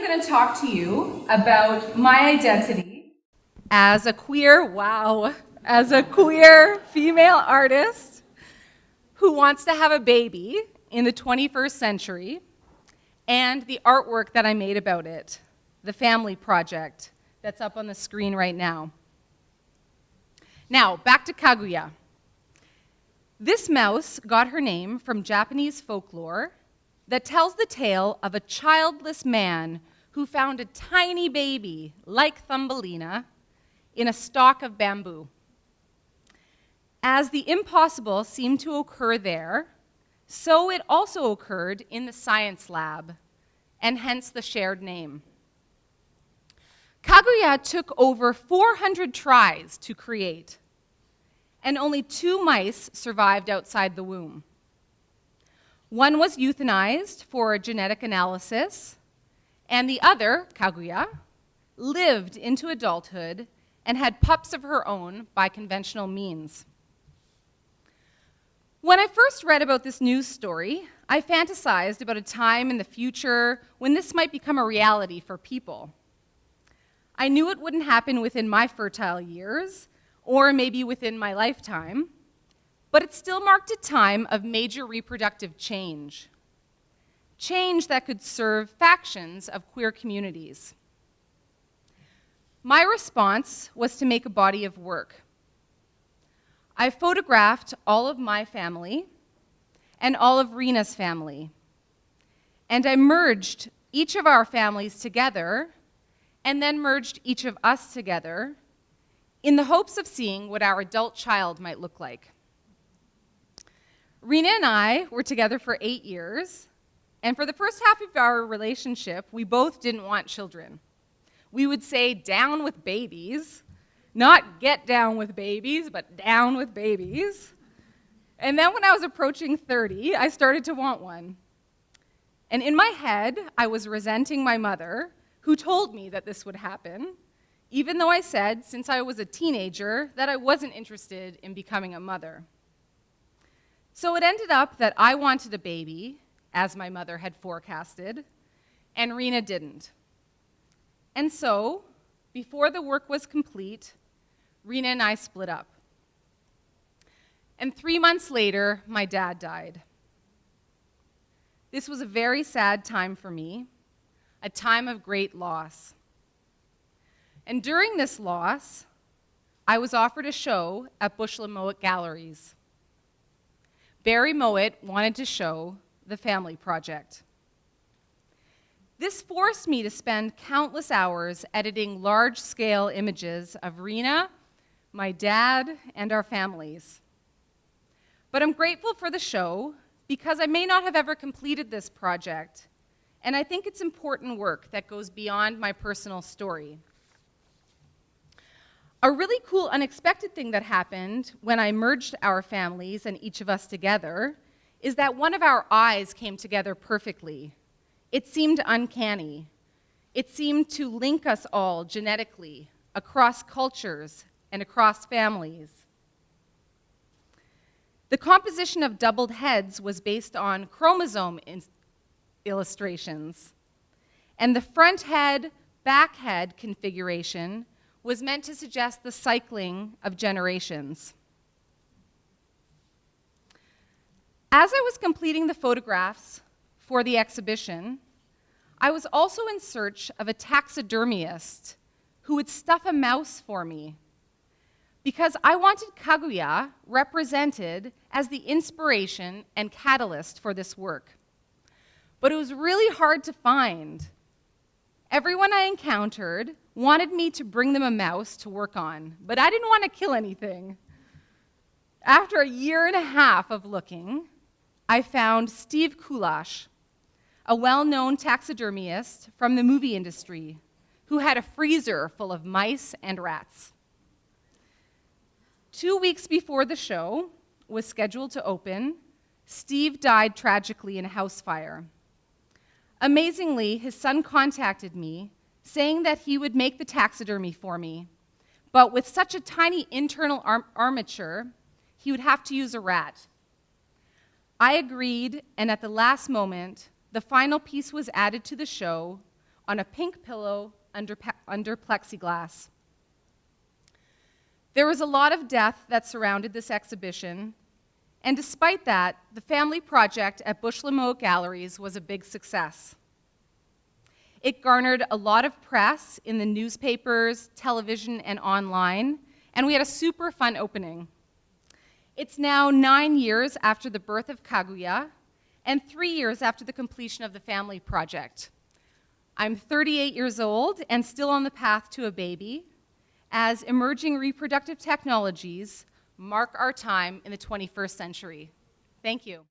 going to talk to you about my identity as a queer female artist who wants to have a baby in the 21st century, and the artwork that I made about it, the family project that's up on the screen right now. Now, back to Kaguya. This mouse got her name from Japanese folklore that tells the tale of a childless man who found a tiny baby, like Thumbelina, in a stalk of bamboo. As the impossible seemed to occur there, so it also occurred in the science lab, and hence the shared name. Kaguya took over 400 tries to create, and only 2 mice survived outside the womb. One was euthanized for genetic analysis, and the other, Kaguya, lived into adulthood and had pups of her own by conventional means. When I first read about this news story, I fantasized about a time in the future when this might become a reality for people. I knew it wouldn't happen within my fertile years, or maybe within my lifetime, but it still marked a time of major reproductive change that could serve factions of queer communities. My response was to make a body of work. I photographed all of my family and all of Rena's family, and I merged each of our families together and then merged each of us together in the hopes of seeing what our adult child might look like. Rena and I were together for 8 years, and for the first half of our relationship, we both didn't want children. We would say, down with babies, not get down with babies, but down with babies. And then when I was approaching 30, I started to want one. And in my head, I was resenting my mother, who told me that this would happen, even though I said, since I was a teenager, that I wasn't interested in becoming a mother. So it ended up that I wanted a baby, as my mother had forecasted, and Rena didn't. And so, before the work was complete, Rena and I split up. And 3 months later, my dad died. This was a very sad time for me, a time of great loss. And during this loss, I was offered a show at Bushland Mowat Galleries. Barry Mowat wanted to show the family project. This forced me to spend countless hours editing large-scale images of Rena, my dad, and our families. But I'm grateful for the show because I may not have ever completed this project, and I think it's important work that goes beyond my personal story. A really cool, unexpected thing that happened when I merged our families and each of us together is that one of our eyes came together perfectly. It seemed uncanny. It seemed to link us all genetically, across cultures, and across families. The composition of doubled heads was based on chromosome illustrations, and the front head, back head configuration was meant to suggest the cycling of generations. As I was completing the photographs for the exhibition, I was also in search of a taxidermist who would stuff a mouse for me, because I wanted Kaguya represented as the inspiration and catalyst for this work. But it was really hard to find. Everyone I encountered wanted me to bring them a mouse to work on, but I didn't want to kill anything. After a year and a half of looking, I found Steve Kulash, a well-known taxidermist from the movie industry, who had a freezer full of mice and rats. 2 weeks before the show was scheduled to open, Steve died tragically in a house fire. Amazingly, his son contacted me, saying that he would make the taxidermy for me, but with such a tiny internal armature, he would have to use a rat. I agreed, and at the last moment, the final piece was added to the show on a pink pillow under plexiglass. There was a lot of death that surrounded this exhibition, and despite that, the family project at Bush Lamotte Galleries was a big success. It garnered a lot of press in the newspapers, television, and online, and we had a super fun opening. It's now 9 years after the birth of Kaguya, and 3 years after the completion of the family project. I'm 38 years old and still on the path to a baby, as emerging reproductive technologies mark our time in the 21st century. Thank you.